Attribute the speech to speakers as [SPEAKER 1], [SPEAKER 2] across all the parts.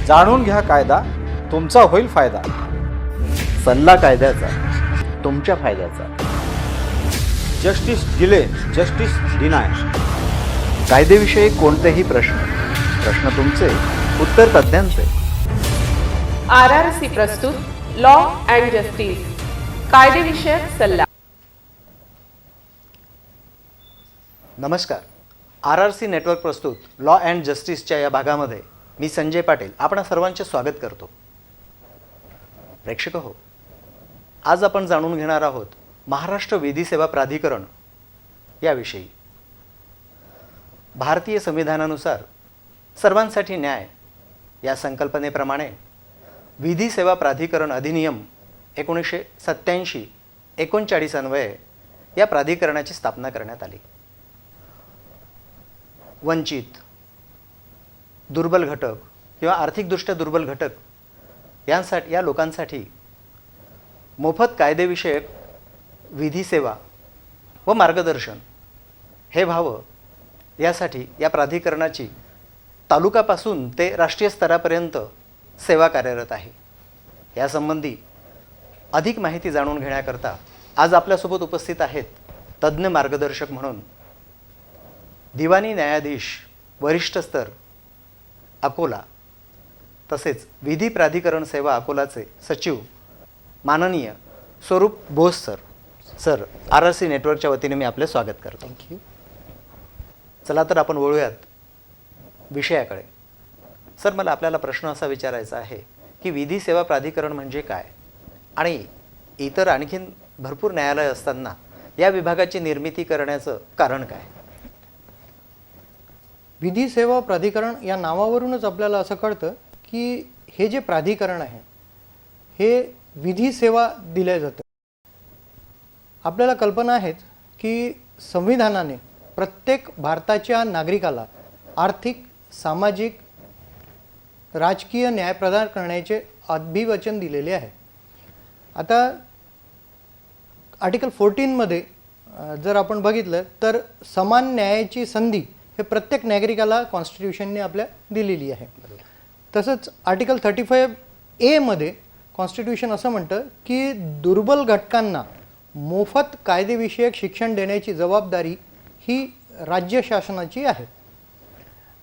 [SPEAKER 1] जाणून घ्या कायदा, तुमचा होईल फायदा.
[SPEAKER 2] सल्ला कायद्याचा, तुमच्या फायद्याचा.
[SPEAKER 1] Justice delay, justice deny.
[SPEAKER 2] कायदेविषयी कोणतेही प्रश्न तुमचे, उत्तर तज्ज्ञांचे.
[SPEAKER 3] RRC प्रस्तुत लॉ अँड जस्टिस, कायदेविषयक सल्ला.
[SPEAKER 2] नमस्कार. RRC नेटवर्क प्रस्तुत लॉ अँड जस्टिसच्या या भागामध्ये मी संजय पाटील आपणा सर्वांचे स्वागत करतो. प्रेक्षक हो, आज आपण जाणून घेणार आहोत महाराष्ट्र विधी सेवा प्राधिकरण याविषयी. भारतीय संविधानानुसार सर्वांसाठी न्याय या संकल्पनेप्रमाणे विधी सेवा प्राधिकरण अधिनियम 1987-39 अन्वये या प्राधिकरणाची स्थापना करण्यात आली. वंचित, दुर्बल घटक किंवा आर्थिकदृष्ट्या दुर्बल घटक या लोकांसाठी मोफत कायदेविषयक विधी सेवा व मार्गदर्शन हे व्हावं यासाठी या प्राधिकरणाची तालुकापासून ते राष्ट्रीय स्तरापर्यंत सेवा कार्यरत आहे. यासंबंधी अधिक माहिती जाणून घेण्याकरता आज आपल्यासोबत उपस्थित आहेत तज्ज्ञ मार्गदर्शक म्हणून दिवाणी न्यायाधीश वरिष्ठ स्तर अकोला तसेच विधी प्राधिकरण सेवा अकोलाचे सचिव माननीय स्वरूप बोस सर. सर, RRC नेटवर्कच्या वतीने मी आपले स्वागत करतो. थँक्यू. चला तर आपण वळूयात विषयाकडे. सर, मला आपल्याला प्रश्न असा विचारायचा आहे की विधी सेवा प्राधिकरण म्हणजे काय आणि इतर आणखीन भरपूर न्यायालय असताना या विभागाची निर्मिती करण्याचं कारण काय?
[SPEAKER 4] विधी सेवा प्राधिकरण या नावावरूनच आपल्याला असं कळतं की हे जे प्राधिकरण आहे हे विधी सेवा दिल्या जातं. आपल्याला कल्पना आहेच की संविधानाने प्रत्येक भारताच्या नागरिकाला आर्थिक, सामाजिक, राजकीय न्याय प्रदान करण्याचे अभिवचन दिलेले आहे. आता आर्टिकल 14 मध्ये जर आपण बघितलं तर समान न्यायाची संधी हे प्रत्येक नागरिकाला कॉन्स्टिट्यूशनने आपल्या दिलेली आहे. तसंच आर्टिकल 35A मध्ये कॉन्स्टिट्यूशन असं म्हणतं की दुर्बल घटकांना मोफत कायदेविषयक शिक्षण देण्याची जबाबदारी ही राज्य शासनाची आहे.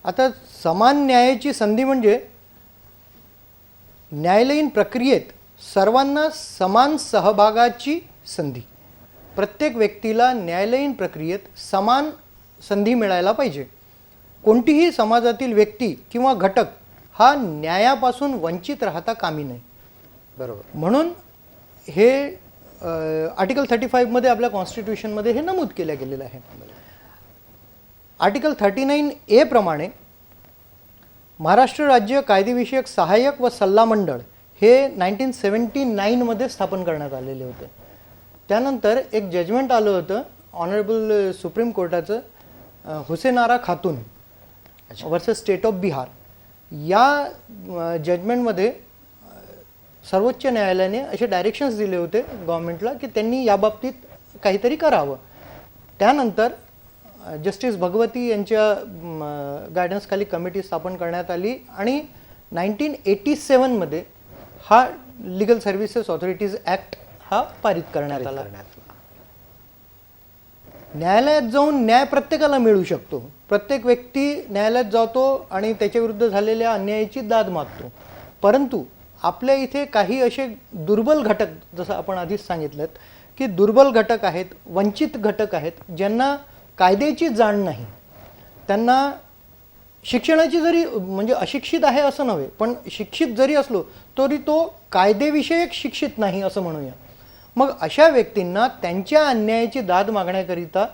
[SPEAKER 4] आता समान न्यायाची संधी म्हणजे न्यायालयीन प्रक्रियेत सर्वांना समान सहभागाची संधी. प्रत्येक व्यक्तीला न्यायालयीन प्रक्रियेत समान संधी मिळायला पाहिजे. कोणतीही समाजातील व्यक्ती किंवा घटक हा न्यायापासून वंचित राहता कामी नये.
[SPEAKER 2] बरोबर.
[SPEAKER 4] म्हणून हे आर्टिकल 35 मध्ये आपल्या कॉन्स्टिट्यूशनमध्ये हे नमूद केलं गेलेलं आहे. आर्टिकल 39A प्रमाणे महाराष्ट्र राज्य कायदेविषयक सहाय्यक व सल्ला मंडळ हे 1979 मध्ये स्थापन करण्यात आलेले होते. त्यानंतर एक जजमेंट आलं होतं honourable supreme कोर्टाचं, Hussain Arrah Khatoon versus state of Bihar. या जजमेंटमध्ये सर्वोच्च न्यायालयाने असे डायरेक्शन्स दिले होते गव्हर्नमेंटला की त्यांनी याबाबतीत काहीतरी करावं. त्यानंतर जस्टिस भगवती यांच्या गायडन्सखाली कमिटी स्थापन करण्यात आली आणि 1987 मध्ये हा लीगल सर्व्हिसेस ऑथॉरिटीज ॲक्ट हा पारित करण्यात आला. न्यायालयात जाऊन न्याय प्रत्येकाला मिळू शकतो. प्रत्येक व्यक्ती न्यायालयात जातो आणि त्याच्याविरुद्ध झालेल्या अन्यायाची दाद मागतो. परंतु आपल्या इथे काही असे दुर्बल घटक, जसं आपण आधीच सांगितलं की दुर्बल घटक आहेत, वंचित घटक आहेत, ज्यांना कायद्याची जाण नाही. त्यांना शिक्षणाची जरी, म्हणजे अशिक्षित आहे असं नव्हे, पण शिक्षित जरी असलो तरी तो कायदेविषयक शिक्षित नाही असं म्हणूया. मग अशा व्यक्तींना त्यांच्या अन्यायाची दाद मागण्याकरिता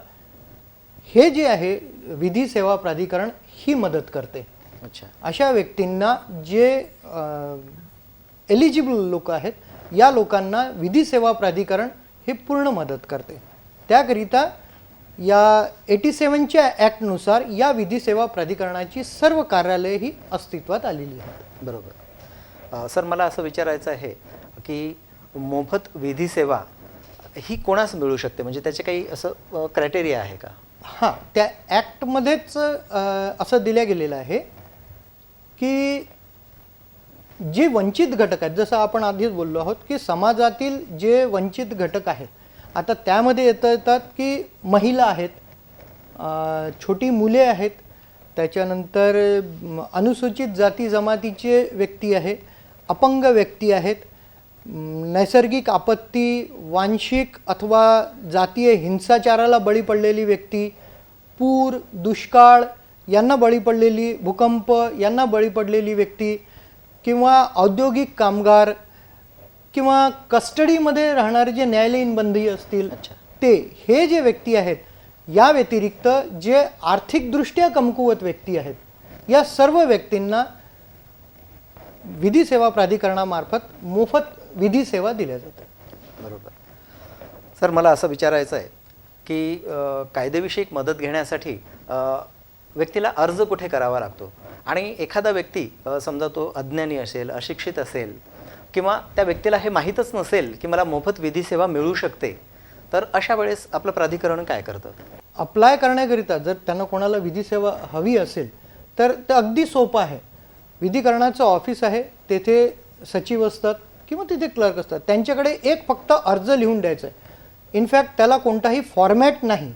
[SPEAKER 4] हे जे आहे विधी सेवा प्राधिकरण ही मदत करते.
[SPEAKER 2] अच्छा.
[SPEAKER 4] अशा व्यक्तींना जे एलिजिबल लोक आहेत या लोकांना विधी सेवा प्राधिकरण हे पूर्ण मदत करते. त्याकरिता या 87च्या ॲक्टनुसार या विधी सेवा प्राधिकरणाची सर्व कार्यालये ही अस्तित्वात आलेली आहेत.
[SPEAKER 2] बरोबर. सर, मला असं विचारायचं आहे की मोफत विधी सेवा ही कोणास मिळू शकते, म्हणजे त्याचे काही असं क्रायटेरिया आहे का?
[SPEAKER 4] हां, त्या ॲक्टमध्येच असं दिलं गेलेलं आहे की जे वंचित घटक आहेत, जसं आपण आधीच बोललो आहोत की समाजातील जे वंचित घटक आहेत, आता त्यामध्ये येतात की महिला आहेत, छोटी मुले आहेत, त्याच्यानंतर अनुसूचित जाती जमातीचे व्यक्ती आहे, अपंग व्यक्ती आहेत, नैसर्गिक आपत्ती, वांशिक अथवा जातीय हिंसाचाराला बळी पडलेली व्यक्ती, पूर, दुष्काळ यांना बळी पडलेली, भूकंप यांना बळी पडलेली व्यक्ती, किंवा औद्योगिक कामगार, किंवा कस्टडीमध्ये राहणारे जे न्यायालयीन बंदी असतील ते, हे जे व्यक्ती आहेत, या व्यतिरिक्त जे आर्थिकदृष्ट्या कमकुवत व्यक्ती आहेत, या सर्व व्यक्तींना विधी सेवा प्राधिकरणामार्फत मोफत विधी सेवा दिल्या जातात.
[SPEAKER 2] बरोबर. सर, मला असं विचारायचं आहे की कायदेविषयक मदत घेण्यासाठी व्यक्तीला अर्ज कुठे करावा लागतो, आणि एखादा व्यक्ती समजा तो अज्ञानी असेल, अशिक्षित असेल, किंवा त्या व्यक्तीला हे माहीतच नसेल की मला मोफत विधी सेवा मिळू शकते, तर अशा वेळेस आपलं प्राधिकरण काय करतं?
[SPEAKER 4] अप्लाय करण्याकरिता जर त्यांना कोणाला विधी सेवा हवी असेल तर ते अगदी सोपं आहे. विधिकरणाचं ऑफिस आहे, तेथे सचिव असतात किंवा तिथे क्लर्क असतात, त्यांच्याकडे एक फक्त अर्ज लिहून द्यायचा आहे. इनफॅक्ट त्याला कोणताही फॉर्मॅट नाही.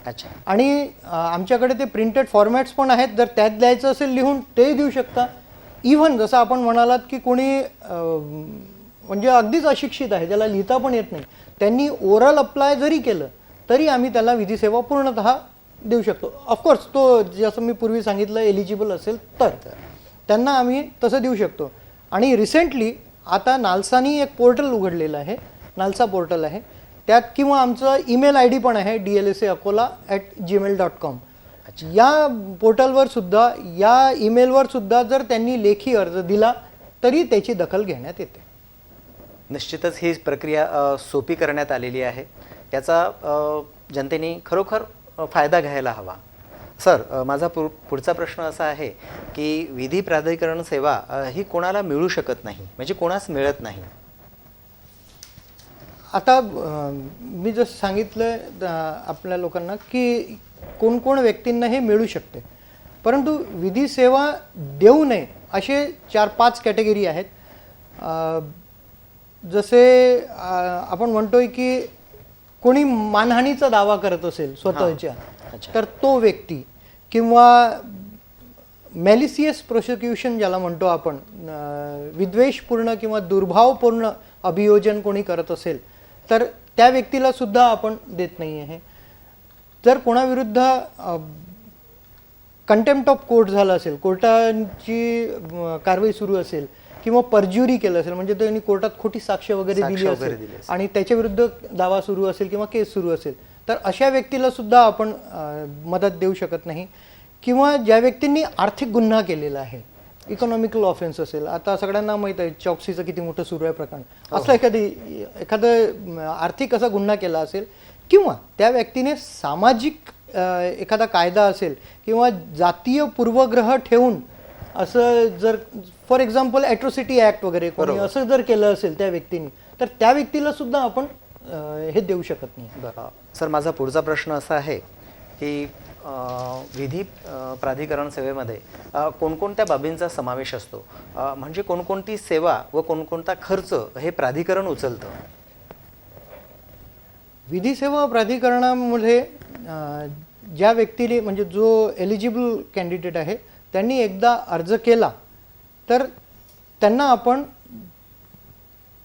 [SPEAKER 2] अच्छा.
[SPEAKER 4] आणि आमच्याकडे ते प्रिंटेड फॉर्मॅट्स पण आहेत, जर त्यात द्यायचं असेल लिहून तेही देऊ शकता. इव्हन जसं आपण म्हणालात की कोणी म्हणजे अगदीच अशिक्षित आहे, त्याला लिहिता पण येत नाही, त्यांनी ओरल अप्लाय जरी केलं तरी आम्ही त्याला विधी सेवा पूर्णतः देऊ शकतो. ऑफकोर्स तो जसं मी पूर्वी सांगितलं एलिजिबल असेल तर त्यांना आम्ही तसं देऊ शकतो. आणि रिसेंटली आता नालसानी एक पोर्टल उघडलेलं आहे, नालसा पोर्टल आहे, त्यात किंवा आमचं ईमेल ID पण आहे dlsa@gmail.com. या पोर्टलवर सुद्धा, या ईमेलवर सुद्धा जर त्यांनी लेखी अर्ज दिला तरी त्याची दखल घेण्यात येते.
[SPEAKER 2] निश्चितच ही प्रक्रिया सोपी करण्यात आलेली आहे, याचा जनतेने खरोखर फायदा घ्यायला हवा. सर, माझा पुढचा प्रश्न असा आहे की विधी प्राधिकरण सेवा ही कोणाला मिळू शकत नाही, म्हणजे कोणास मिळत नाही?
[SPEAKER 4] आता मी जसं सांगितलं आपल्या लोकांना की कोण व्यक्तींना हे मिळू शकते, परंतु विधी सेवा देऊ नये असे 4-5 कॅटेगरी आहेत. जसे आपण म्हणतोय की कोणी मानहानीचा दावा करत असेल स्वतःच्या, तर तो व्यक्ती, किंवा मॅलिसियस प्रोसिक्युशन ज्याला म्हणतो आपण, विद्वेषपूर्ण किंवा दुर्भावपूर्ण अभियोजन कोणी करत असेल तर त्या व्यक्तीला सुद्धा आपण देत नाही आहे. जर कोणाविरुद्ध कंटेम्प्ट ऑफ कोर्ट झालं असेल, कोर्टाची कारवाई सुरू असेल, किंवा परज्युरी केलं असेल, म्हणजे त्यांनी कोर्टात खोटी साक्ष वगैरे दिली असेल आणि त्याच्या विरुद्ध दावा सुरू असेल किंवा केस सुरू असेल, तर अशा व्यक्तीला सुद्धा आपण मदत देऊ शकत नाही. किंवा ज्या व्यक्तींनी आर्थिक गुन्हा केलेला आहे, इकॉनॉमिकल ऑफेन्स असेल, आता सगळ्यांना माहीत आहे चॉक्सीचं किती मोठं सुरू आहे प्रकरण, असं एखादं आर्थिक असा गुन्हा केला असेल, किंवा त्या व्यक्तीने सामाजिक एखादा कायदा असेल किंवा जातीय पूर्वग्रह ठेवून असं जर फॉर एक्झाम्पल ॲट्रॉसिटी ॲक्ट वगैरे कोणी असं जर केलं असेल त्या व्यक्तीने, तर त्या व्यक्तीला सुद्धा आपण हे देऊ शकत नाही.
[SPEAKER 2] बरं. सर, माझा पुढचा प्रश्न असा आहे की विधी प्राधिकरण सेवेमध्ये कोणकोणत्या बाबींचा समावेश असतो, म्हणजे कोणकोणती सेवा व कोणकोणता खर्च हे प्राधिकरण उचलतं?
[SPEAKER 4] विधी सेवा प्राधिकरणामध्ये ज्या व्यक्तीने, म्हणजे जो एलिजिबल कॅन्डिडेट आहे, त्यांनी एकदा अर्ज केला तर त्यांना आपण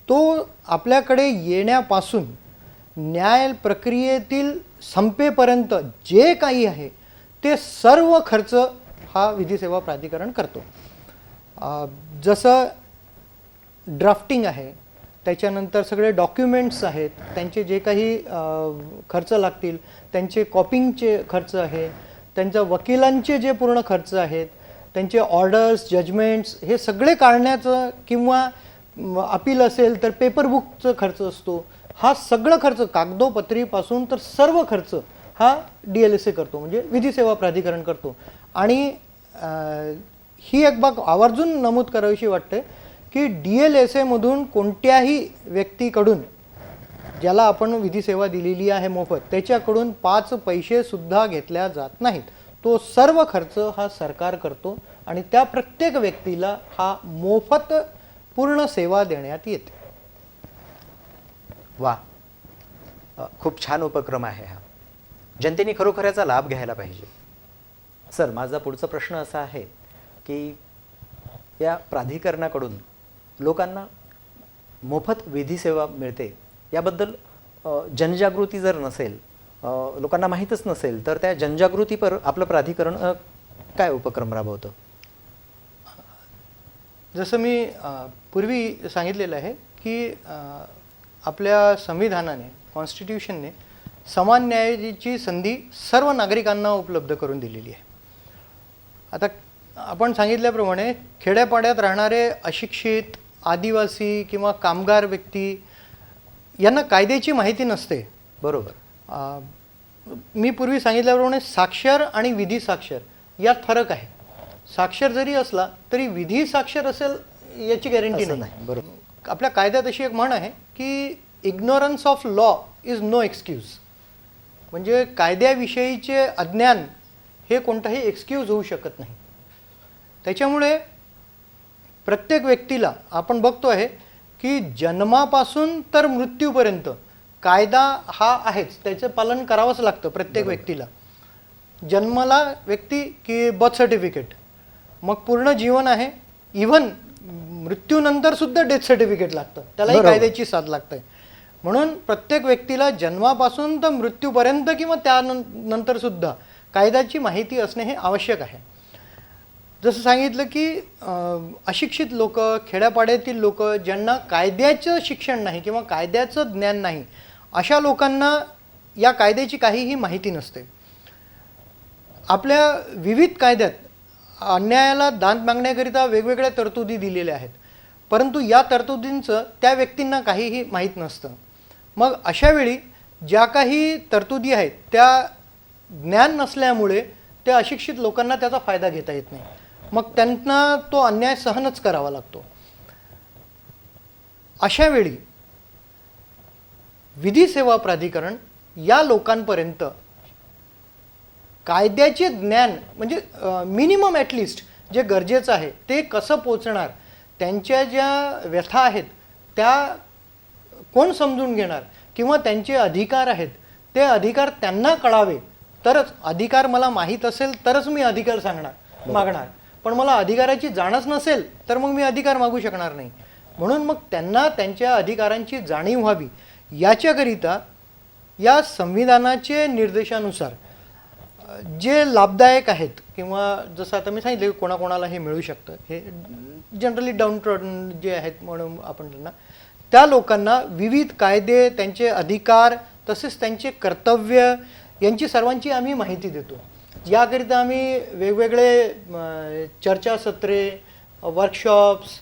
[SPEAKER 4] तो आपल्याकडे येण्यापासून न्याय प्रक्रियेतील संपेपर्यंत जे काही आहे ते सर्व खर्च हा विधी सेवा प्राधिकरण करतो. जसं ड्राफ्टिंग आहे, त्याच्यानंतर सगळे डॉक्युमेंट्स आहेत, त्यांचे जे काही खर्च लागतील, त्यांचे कॉपिंगचे खर्च आहे, त्यांच्या वकिलांचे जे पूर्ण खर्च आहेत, त्यांचे ऑर्डर्स, जजमेंट्स हे सगळे काढण्याचं, किंवा अपील असेल तर पेपर बुकचा खर्च असतो, हा सगळं खर्च कागदोपत्रीपासून तर सर्व खर्च हा DLSA करतो, म्हणजे विधी सेवा प्राधिकरण करतो. आणि ही एक बाब आवर्जून नमूद करावीशी वाटते की DLSA मधून कोणत्याही व्यक्तीकडून ज्याला आपण विधी सेवा दिलेली आहे मोफत, त्याच्याकडून 5 पैसे सुद्धा घेतल्या जात नाहीत. तो सर्व खर्च हा सरकार करतो आणि त्या प्रत्येक व्यक्तीला हा मोफत पूर्ण सेवा देण्यात येते.
[SPEAKER 2] वा, खूप छान उपक्रम आहे हा. जनतेने खरोखर याचा लाभ घ्यायला पाहिजे. सर, माझा पुढचा प्रश्न असा आहे की या प्राधिकरणाकडून लोकांना मोफत विधी सेवा मिळते याबद्दल जनजागृती जर नसेल, लोकांना माहीतच नसेल, तर त्या जनजागृतीपर आपलं प्राधिकरण काय उपक्रम राबवतं?
[SPEAKER 4] जसं मी पूर्वी सांगितलेलं आहे की आपल्या संविधानाने, कॉन्स्टिट्यूशनने समान न्यायाची संधी सर्व नागरिकांना उपलब्ध करून दिलेली आहे. आता आपण सांगितल्याप्रमाणे खेड्यापाड्यात राहणारे अशिक्षित, आदिवासी किंवा कामगार व्यक्ती यांना कायद्याची माहिती नसते.
[SPEAKER 2] बरोबर.
[SPEAKER 4] मी पूर्वी सांगितल्याप्रमाणे साक्षर आणि विधी साक्षर यात फरक आहे. साक्षर जरी असला तरी विधी साक्षर असेल याची गॅरंटी नाही.
[SPEAKER 2] बरोबर.
[SPEAKER 4] आपल्या कायद्यात अशी एक म्हण आहे की ignorance of law is no excuse. म्हणजे कायद्याविषयीचे अज्ञान हे कोणताही एक्सक्यूज होऊ शकत नाही. त्याच्यामुळे प्रत्येक व्यक्तीला आपण बघतो आहे की जन्मापासून तर मृत्यूपर्यंत कायदा हा आहेच, त्याचं पालन करावंच लागतं प्रत्येक व्यक्तीला. जन्माला व्यक्ती की बर्थ सर्टिफिकेट, मग पूर्ण जीवन आहे, इव्हन मृत्यूनंतर सुद्धा डेथ सर्टिफिकेट लागतं, त्यालाही कायद्याची साथ लागते. म्हणून प्रत्येक व्यक्तीला जन्मापासून तर मृत्यूपर्यंत किंवा त्यानंतर सुद्धा कायद्याची माहिती असणे हे आवश्यक आहे. जसं सांगितलं की अशिक्षित लोक, खेड्यापाड्यातील लोक ज्यांना कायद्याचं शिक्षण नाही किंवा कायद्याचं ज्ञान नाही, अशा लोकांना या कायद्याची काहीही माहिती नसते. आपल्या विविध कायद्यात अन्यायाला दाद मागण्याकरिता वेगवेगळ्या तरतुदी दिलेल्या आहेत, परंतु या तरतुदींचं त्या व्यक्तींना काहीही माहीत नसतं. मग अशावेळी ज्या काही तरतुदी आहेत त्या ज्ञान नसल्यामुळे त्या अशिक्षित लोकांना त्याचा फायदा घेता येत नाही. मग त्यांना तो अन्याय सहनच करावा लागतो. अशावेळी विधी सेवा प्राधिकरण या लोकांपर्यंत कायद्याचे ज्ञान म्हणजे मिनिमम ॲटलिस्ट जे गरजेचं आहे ते कसं पोचणार, त्यांच्या ज्या व्यथा आहेत त्या कोण समजून घेणार, किंवा त्यांचे अधिकार आहेत ते अधिकार त्यांना कळावे, तरच अधिकार मला माहीत असेल तरच मी अधिकार मागणार. पण मला अधिकाराची जाणच नसेल तर मग मी अधिकार मागू शकणार नाही. म्हणून मग त्यांना त्यांच्या अधिकारांची जाणीव व्हावी याच्याकरिता या संविधानाचे निर्देशानुसार जे लाभदायक आहेत, किंवा जसं आता मी सांगितलं कोणाकोणाला हे मिळू शकतं, हे जनरली डाऊन ट्रॉडन जे आहेत म्हणून आपण त्यांना, त्या लोकांना विविध कायदे, त्यांचे अधिकार तसेच त्यांचे कर्तव्य यांची सर्वांची आम्ही माहिती देतो. याकरिता आम्ही वेगवेगळे चर्चासत्रे, वर्कशॉप्स,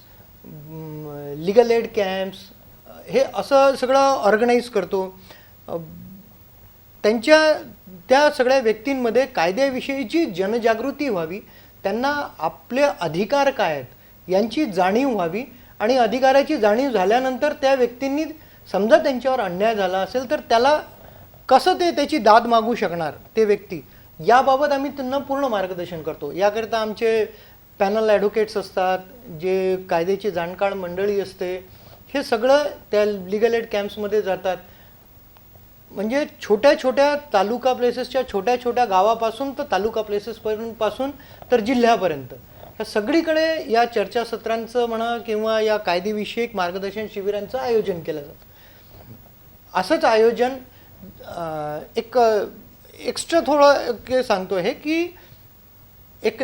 [SPEAKER 4] लीगल एड कॅम्प्स हे असं सगळं ऑर्गनाईज करतो. त्या सगळ्या व्यक्तींमध्ये कायद्याविषयीची जनजागृती व्हावी, त्यांना आपले अधिकार काय आहेत यांची जाणीव व्हावी, आणि अधिकाराची जाणीव झाल्यानंतर त्या व्यक्तींनी समजा त्यांच्यावर अन्याय झाला असेल तर त्याला कसं त्याची दाद मागू शकणार ते व्यक्ती, याबाबत आम्ही त्यांना पूर्ण मार्गदर्शन करतो. याकरिता आमचे पॅनल ॲडव्होकेट्स असतात, जे कायद्याची जाणकार मंडळी असते, हे सगळं त्या लिगल एड कॅम्प्समध्ये जातात. म्हणजे छोट्या छोट्या तालुका प्लेसेसच्या छोट्या छोट्या गावापासून तर तालुका प्लेसेसपासून तर जिल्ह्यापर्यंत ह्या सगळीकडे या चर्चासत्रांचं म्हणा किंवा या कायदेविषयक मार्गदर्शन शिबिरांचं आयोजन केलं जातं. असंच आयोजन एक एक्स्ट्रा थोडं सांगतो आहे की एक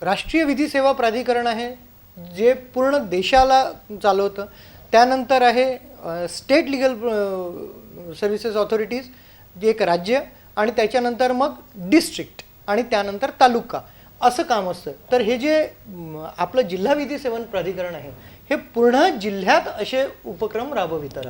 [SPEAKER 4] राष्ट्रीय विधी सेवा प्राधिकरण आहे जे पूर्ण देशाला चालवतं. त्यानंतर आहे स्टेट लिगल सर्व्हिसेस ऑथॉरिटीज, जे एक राज्य, आणि त्याच्यानंतर मग डिस्ट्रिक्ट आणि त्यानंतर तालुका असं काम असतं. तर हे जे आपलं जिल्हा विधी सेवा प्राधिकरण आहे हे पूर्ण जिल्ह्यात असे उपक्रम राबवितात.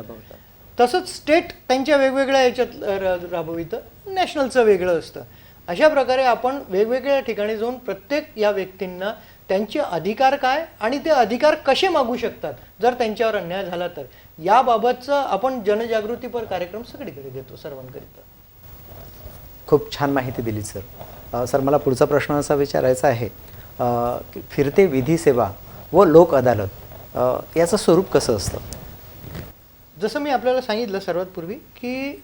[SPEAKER 4] तसंच स्टेट त्यांच्या वेगवेगळ्या याच्यात राबवितं, नॅशनलचं वेगळं असतं. अशा प्रकारे आपण वेगवेगळ्या ठिकाणी जाऊन प्रत्येक या व्यक्तींना त्यांचे अधिकार काय आणि ते अधिकार कसे मागू शकतात जर त्यांच्यावर अन्याय झाला तर, याबाबतचा आपण जनजागृतीपर कार्यक्रम सगळीकडे घेतो सर्वांकरिता.
[SPEAKER 2] खूप छान माहिती दिली सर. सर, मला पुढचा प्रश्न असा विचारायचा आहे की फिरते विधी सेवा व लोक अदालत याचं स्वरूप कसं असतं?
[SPEAKER 4] जसं मी आपल्याला सांगितलं सर्वात पूर्वी की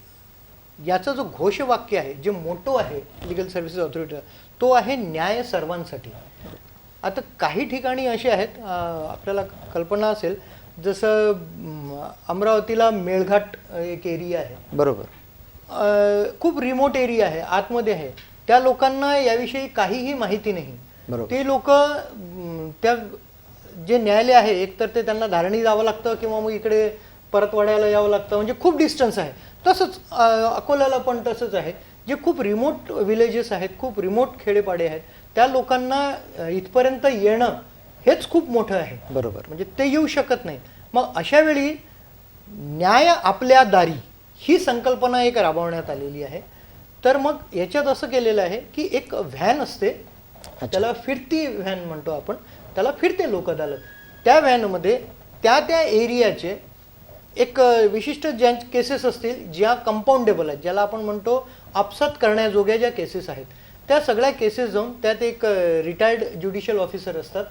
[SPEAKER 4] याचा जो घोषवाक्य आहे, जे मोटो आहे लिगल सर्व्हिसेस ऑथॉरिटीचा, तो आहे न्याय सर्वांसाठी. आता काही ठिकाणी असे आहेत, आपल्याला कल्पना असेल, जसं अमरावतीला मेळघाट एक एरिया आहे,
[SPEAKER 2] बरोबर.
[SPEAKER 4] खूप रिमोट एरिया आहे, आतमध्ये आहे. त्या लोकांना याविषयी काहीही माहिती नाही.
[SPEAKER 2] बरोबर.
[SPEAKER 4] ते लोक त्या जे न्यायालय आहे, एकतर ते त्यांना धारणी जावं लागतं किंवा मग इकडे परतवाड्याला यावं लागतं, म्हणजे खूप डिस्टन्स आहे. तसंच अकोल्याला पण तसंच आहे. जे खूप रिमोट विलेजेस आहेत, खूप रिमोट खेडेपाडे आहेत, त्या लोकांना इथपर्यंत येणं हेच खूप मोठं आहे.
[SPEAKER 2] बरोबर.
[SPEAKER 4] म्हणजे ते येऊ शकत नाही. मग अशा वेळी न्याय आपल्या दारी ही संकल्पना एक राबवण्यात आलेली आहे. तर मग याच्यात असं केलेलं आहे की एक व्हॅन असते, त्याला फिरती व्हॅन म्हणतो आपण, त्याला फिरते लोक अदालत. त्या व्हॅनमध्ये त्या एरियाचे एक विशिष्ट ज्या केसेस असतील, ज्या कंपाऊंडेबल आहेत, ज्याला आपण म्हणतो आपसात करण्याजोग्या ज्या केसेस आहेत, त्या सगळ्या केसेस जाऊन त्यात एक रिटायर्ड ज्युडिशियल ऑफिसर असतात,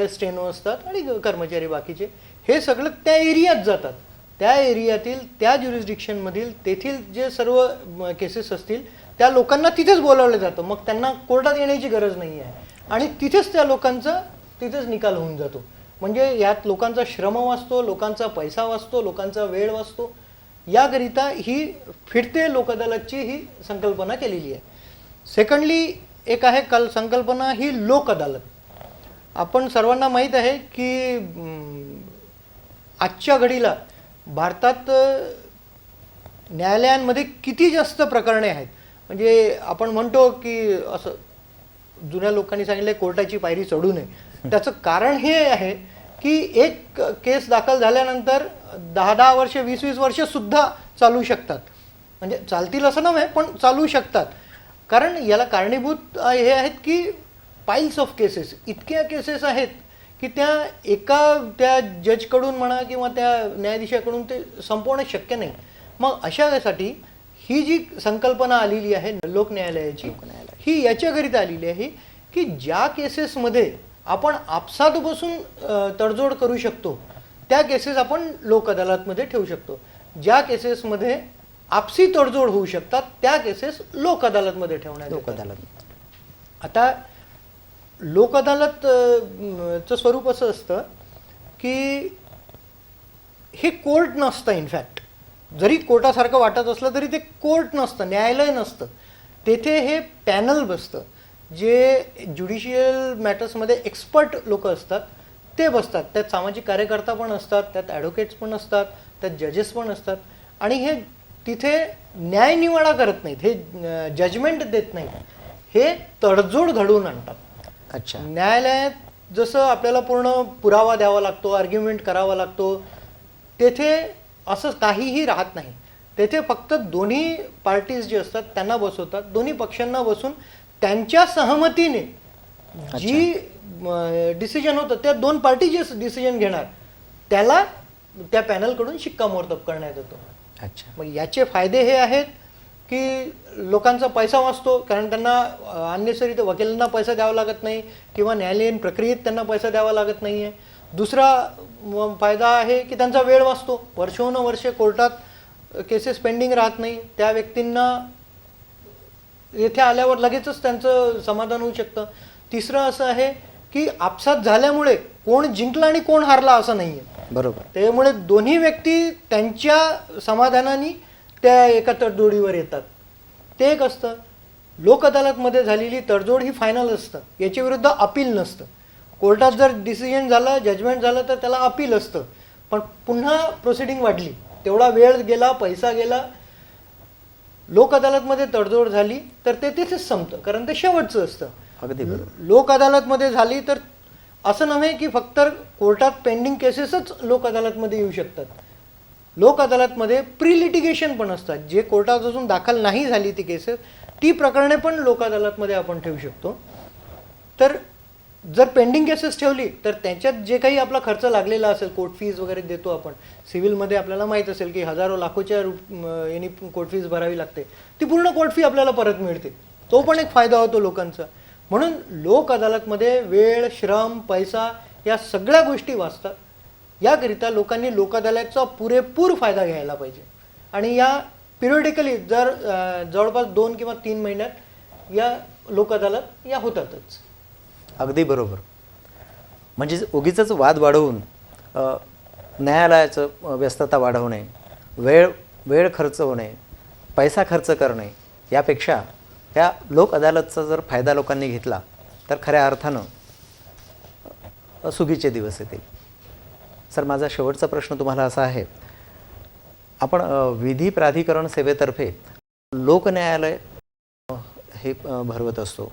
[SPEAKER 4] स्टेनो असतात आणि कर्मचारी बाकीचे, हे सगळं त्या एरियात जातात. त्या एरियातील, त्या ज्युरिस्डिक्शनमधील, तेथील जे सर्व केसेस असतील त्या लोकांना तिथेच बोलावलं जातं. मग त्यांना कोर्टात येण्याची गरज नाही आहे आणि तिथेच त्या लोकांचा तिथेच निकाल होऊन जातो. म्हणजे यात लोकांचा श्रम वाचतो, लोकांचा पैसा वाचतो, लोकांचा वेळ वाचतो. याकरिता ही फिरते लोक अदालतची ही संकल्पना केलेली आहे. सेकंडली एक आहे संकल्पना ही लोक अदालत. आपण सर्वांना माहीत आहे की आजच्या घडीला भारतात न्यायालयांमध्ये किती जास्त प्रकरणे आहेत. म्हणजे आपण म्हणतो की असं जुन्या लोकांनी सांगितलं कोर्टाची पायरी चढू नये. त्याचं कारण हे आहे की एक केस दाखल झाल्यानंतर 10-10 वर्ष, 20-20 वर्ष सुद्धा चालू शकतात. म्हणजे चालतील असं नव्हे, पण चालू शकतात. कारण याला कारणीभूत हे आहेत की पाईल्स ऑफ केसेस, इतक्या केसेस आहेत की त्या जजकडून म्हणा किंवा त्या न्यायाधीशाकडून ते संपवणं शक्य नाही. मग अशासाठी ही जी संकल्पना आलेली आहे लोक न्यायालयाची, ही याच्याकरिता आलेली आहे की ज्या केसेसमध्ये आपण आपसात बसून तडजोड करू शकतो, त्या केसेस आपण लोक अदालतमध्ये ठेवू शकतो. ज्या केसेसमध्ये आपसी तडजोड होऊ शकतात, त्या केसेस लोक अदालतमध्ये ठेवण्यात
[SPEAKER 2] लोक
[SPEAKER 4] येतात.
[SPEAKER 2] अदालत.
[SPEAKER 4] आता लोक अदालतचं स्वरूप असं असतं की हे कोर्ट नसतं. इनफॅक्ट जरी कोर्टासारखं वाटत असलं तरी ते कोर्ट नसतं, न्यायालय नसतं. तेथे हे पॅनल बसतं, जे ज्युडिशियल मॅटर्समध्ये एक्सपर्ट लोक असतात ते बसतात. त्यात सामाजिक कार्यकर्ता पण असतात, त्यात ॲडव्होकेट्स पण असतात, त्यात जजेस पण असतात. आणि हे तिथे न्यायनिवाडा करत नाहीत, हे जजमेंट देत नाहीत, हे तडजोड घडवून आणतात.
[SPEAKER 2] अच्छा.
[SPEAKER 4] न्यायालयात जसं आपल्याला पूर्ण पुरावा द्यावा लागतो, आर्ग्युमेंट करावा लागतो, तेथे असं काहीही राहत नाही. तेथे फक्त दोन्ही पार्टीज जे असतात त्यांना बसवतात, दोन्ही पक्षांना बसून त्यांच्या सहमतीने जी डिसिजन होतं, त्या दोन पार्टी जे डिसिजन घेणार त्याला त्या पॅनलकडून शिक्कामोर्तब करण्यात येतो.
[SPEAKER 2] अच्छा.
[SPEAKER 4] मग याचे फायदे हे आहेत की लोकांचा पैसा वाचतो, कारण त्यांना अननेसरी तर वकिलांना पैसा द्यावा लागत नाही किंवा न्यायालयीन प्रक्रियेत त्यांना पैसा द्यावा लागत नाही आहे. दुसरा फायदा आहे की त्यांचा वेळ वाचतो. वर्षोनवर्षे कोर्टात केसेस पेंडिंग राहत नाही. त्या व्यक्तींना येथे आल्यावर लगेचच त्यांचं समाधान होऊ शकतं. तिसरं असं आहे की आपसात झाल्यामुळे कोण जिंकला आणि कोण हारला असं नाही आहे.
[SPEAKER 2] बरोबर.
[SPEAKER 4] त्यामुळे दोन्ही व्यक्ती त्यांच्या समाधानाने त्या एका तडजोडीवर येतात. ते एक असतं. लोक अदालतमध्ये झालेली तडजोड ही फायनल असतं, याच्या विरुद्ध अपील नसतं. कोर्टात जर डिसिजन झालं, जजमेंट झालं तर त्याला अपील असतं, पण पुन्हा प्रोसिडिंग वाढली, तेवढा वेळ गेला, पैसा गेला. लोक अदालतमध्ये तडजोड झाली तर ते तिथेच संपतं, कारण ते शेवटचं असतं.
[SPEAKER 2] अगदी बरोबर.
[SPEAKER 4] लोक अदालतमध्ये झाली तर असं नव्हे की फक्त कोर्टात पेंडिंग केसेसच लोक अदालतमध्ये येऊ शकतात. लोक अदालतमध्ये प्री लिटिगेशन पण असतात, जे कोर्टात अजून दाखल नाही झाली ती केसेस, ती प्रकरणे पण लोक अदालतमध्ये आपण ठेवू शकतो. तर जर पेंडिंग केसेस ठेवली तर त्याच्यात जे काही आपला खर्च लागलेला असेल, कोर्ट फीज वगैरे देतो आपण, सिव्हिलमध्ये आपल्याला माहीत असेल की हजारो लाखोच्या यांनी कोर्ट फीज भरावी लागते, ती पूर्ण कोर्ट फी आपल्याला परत मिळते. तो पण एक फायदा होतो लोकांचा. म्हणून लोक अदालतमध्ये वेळ, श्रम, पैसा या सगळ्या गोष्टी वाचतात. याकरिता लोकांनी लोक अदालतचा पुरेपूर फायदा घ्यायला पाहिजे. आणि या पिरियडिकली जवळपास 2 किंवा 3 महिन्यात या लोक अदालत या होतातच.
[SPEAKER 2] अगदी बरोबर. म्हणजे उगीचच वाद वाढवून न्यायालयाचं व्यस्तता वाढवणे, वेळ खर्च होणे, पैसा खर्च करणे, यापेक्षा या लोक अदालतचा जर फायदा लोकांनी घेतला तर खऱ्या अर्थानं सुगीचे दिवस येतील. सर, माझा शेवटचा प्रश्न तुम्हाला असा आहे, आपण विधी प्राधिकरण सेवेतर्फे लोकन्यायालय हे भरवत असतो.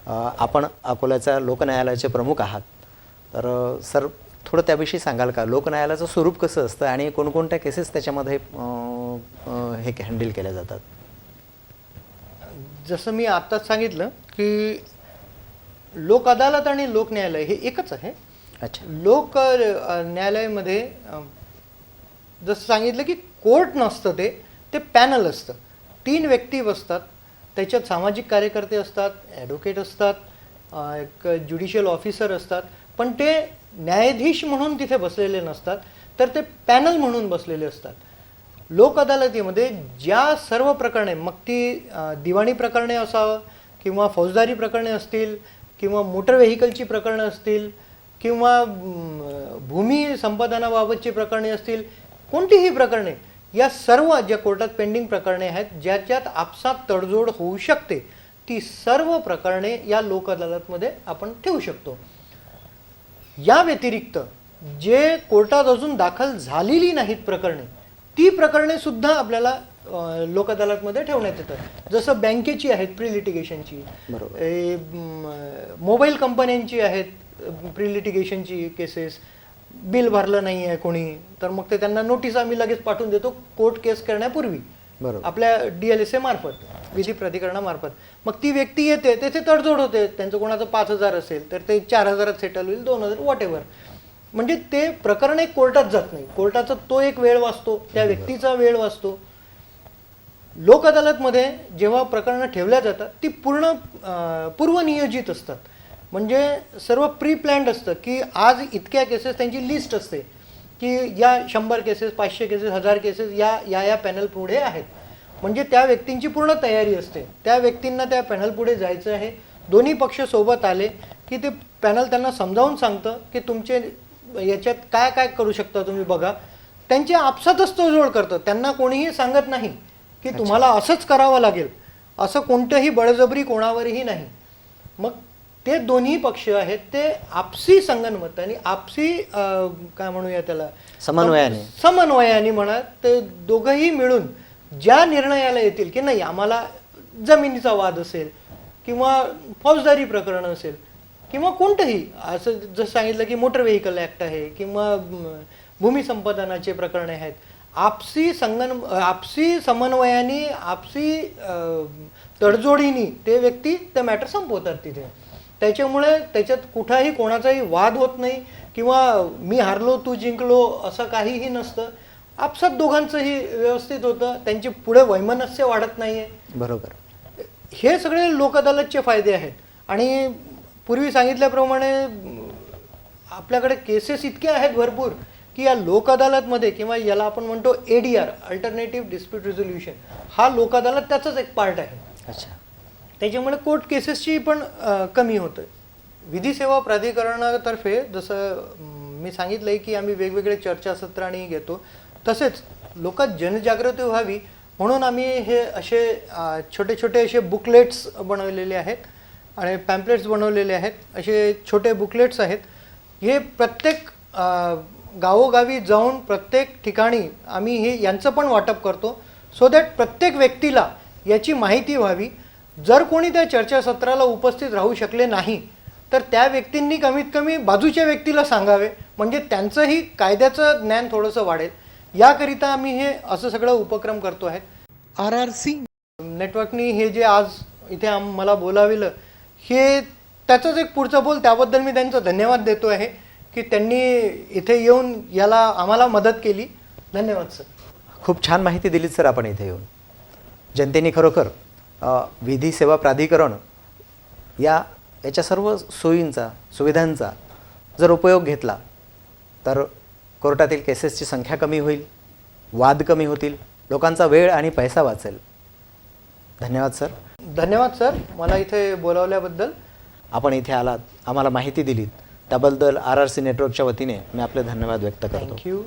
[SPEAKER 2] आपण अकोल्याच्या लोकन्यायालयाचे प्रमुख आहात, तर सर थोडं त्याविषयी सांगाल का? लोकन्यायालयाचं स्वरूप कसं असतं आणि कोणकोणत्या केसेस त्याच्यामध्ये हे हँडल केल्या जातात?
[SPEAKER 4] जसं मी आत्ताच सांगितलं की लोक अदालत आणि लोक न्यायालय हे एकच आहे.
[SPEAKER 2] अच्छा.
[SPEAKER 4] लोक न्यायालयामध्ये जसं सांगितलं की कोर्ट नसतं, ते पॅनल असतं. 3 व्यक्ती बसतात, त्याच्यात सामाजिक कार्यकर्ते असतात, ॲडव्होकेट असतात, एक ज्युडिशियल ऑफिसर असतात. पण ते न्यायाधीश म्हणून तिथे बसलेले नसतात, तर ते पॅनल म्हणून बसलेले असतात. लोक अदालतीमध्ये ज्या सर्व प्रकरणे, मग ती दिवाणी प्रकरणे असावं किंवा फौजदारी प्रकरणे असतील किंवा मोटर व्हेकलची प्रकरणं असतील किंवा भूमी संपादनाबाबतची प्रकरणे असतील, कोणतीही प्रकरणे, या सर्व ज्या कोर्टात पेंडिंग प्रकरणे आहेत, ज्याच्यात आपसात तडजोड होऊ शकते, ती सर्व प्रकरणे या लोक अदालतमध्ये आपण ठेवू शकतो. या व्यतिरिक्त जे कोर्टात अजून दाखल झालेली नाहीत प्रकरणे, ती प्रकरणे सुद्धा आपल्याला लोक अदालतमध्ये ठेवण्यात येतात. जसं बँकेची आहेत प्री लिटिगेशनची, मोबाईल कंपन्यांची आहेत प्री लिटिगेशनची केसेस. बिल भरलं नाही आहे कोणी, तर मग ते त्यांना नोटीस आम्ही लगेच पाठवून देतो कोर्ट केस करण्यापूर्वी, आपल्या DLSA मार्फत, विधी प्राधिकरणामार्फत. मग ती व्यक्ती येते, तेथे तडजोड होते, त्यांचं कोणाचं 5,000 असेल तर ते 4,000 सेटल होईल, 2,000 वॉट एव्हर. म्हणजे ते प्रकरण एक कोर्टात जात नाही, कोर्टाचा तो एक वेळ वाचतो, त्या व्यक्तीचा वेळ वाचतो. लोक अदालतमध्ये जेव्हा प्रकरणं ठेवल्या जातात ती पूर्वनियोजित असतात. म्हणजे सर्व प्री प्लॅन्ड असतं की आज इतक्या केसेस, त्यांची लिस्ट असते की या 100 केसेस, 500 केसेस, 1000 केसेस या पॅनल पुढे आहेत. म्हणजे त्या व्यक्तींची पूर्ण तयारी असते. त्या व्यक्तींना त्या पॅनल पुढे जायचं आहे. दोन्ही पक्ष सोबत आले की ते पॅनल त्यांना समजावून सांगतं की तुमचे याच्यात काय काय करू शकता तुम्ही बघा. त्यांच्या आपसातच तोडजोड करतं. त्यांना कोणीही सांगत नाही की तुम्हाला असंच करावं लागेल, असं कोणतंही बळजबरी कोणावरही नाही. मग ते दोन्ही पक्ष आहेत ते आपसी संगनमताने, आपसी काय म्हणूया त्याला, समन्वयाने म्हणा, ते दोघंही मिळून ज्या निर्णयाला येतील की नाही, आम्हाला जमिनीचा वाद असेल किंवा फौजदारी प्रकरण असेल किंवा कोणतंही असं, जसं सांगितलं की मोटर व्हेकल ॲक्ट आहे किंवा भूमी संपादनाचे प्रकरणे आहेत, आपसी समन्वयाने, आपसी तडजोडीने ते व्यक्ती ते मॅटर संपवतात तिथे. त्याच्यामुळे त्याच्यात कुठाही कोणाचाही वाद होत नाही किंवा मी हारलो तू जिंकलो असं काहीही नसतं. आपसात दोघांचंही व्यवस्थित होतं, त्यांचे पुढे वैमनस्य वाढत नाहीये.
[SPEAKER 2] बरोबर.
[SPEAKER 4] हे सगळे लोक अदालतचे फायदे आहेत. आणि पूर्वी सांगितल्याप्रमाणे आपल्याकडे केसेस इतके आहेत भरपूर की या लोक अदालतमध्ये, किंवा याला आपण म्हणतो ADR, अल्टरनेटिव्ह डिस्प्यूट रिझोल्युशन, हा लोक अदालत त्याचाच एक पार्ट आहे.
[SPEAKER 2] अच्छा.
[SPEAKER 4] त्याच्यामुळे कोर्ट केसेसची पण कमी होतं. विधी सेवा प्राधिकरणातर्फे जसं मी सांगितलं आहे की आम्ही वेगवेगळे चर्चासत्रांनी घेतो, तसेच लोकात जनजागृती व्हावी म्हणून आम्ही हे असे छोटे छोटे असे बुकलेट्स बनवलेले आहेत आणि पॅम्पलेट्स बनवलेले आहेत. असे छोटे बुकलेट्स आहेत. हे प्रत्येक गावोगावी जाऊन प्रत्येक ठिकाणी आम्ही हे यांचं पण वाटप करतो, सो दॅट प्रत्येक व्यक्तीला याची माहिती व्हावी. जर कोणी त्या चर्चासत्राला उपस्थित राहू शकले नाही तर त्या व्यक्तींनी कमीत कमी बाजूच्या व्यक्तीला सांगावे, म्हणजे त्यांचंही कायद्याचं ज्ञान थोडंसं वाढेल. याकरिता आम्ही हे असं सगळं उपक्रम करतो आहे. RRC नेटवर्कनी हे जे आज इथे मला बोलाविलं, हे त्याचंच एक पुढचं बोल. त्याबद्दल मी त्यांचं धन्यवाद देतो आहे की त्यांनी इथे येऊन याला आम्हाला मदत केली. धन्यवाद सर.
[SPEAKER 2] खूप छान माहिती दिलीत सर आपण इथे येऊन. जनतेने खरोखर विधी सेवा प्राधिकरण याच्या सर्व सोयींचा, सुविधांचा जर उपयोग घेतला तर कोर्टातील केसेसची संख्या कमी होईल, वाद कमी होतील, लोकांचा वेळ आणि पैसा वाचेल. धन्यवाद सर.
[SPEAKER 4] धन्यवाद सर, मला इथे बोलावल्याबद्दल.
[SPEAKER 2] आपण इथे आलात, आम्हाला माहिती दिलीत त्याबद्दल RRC नेटवर्कच्या वतीने मी आपले धन्यवाद व्यक्त करतो.
[SPEAKER 4] थँक्यू.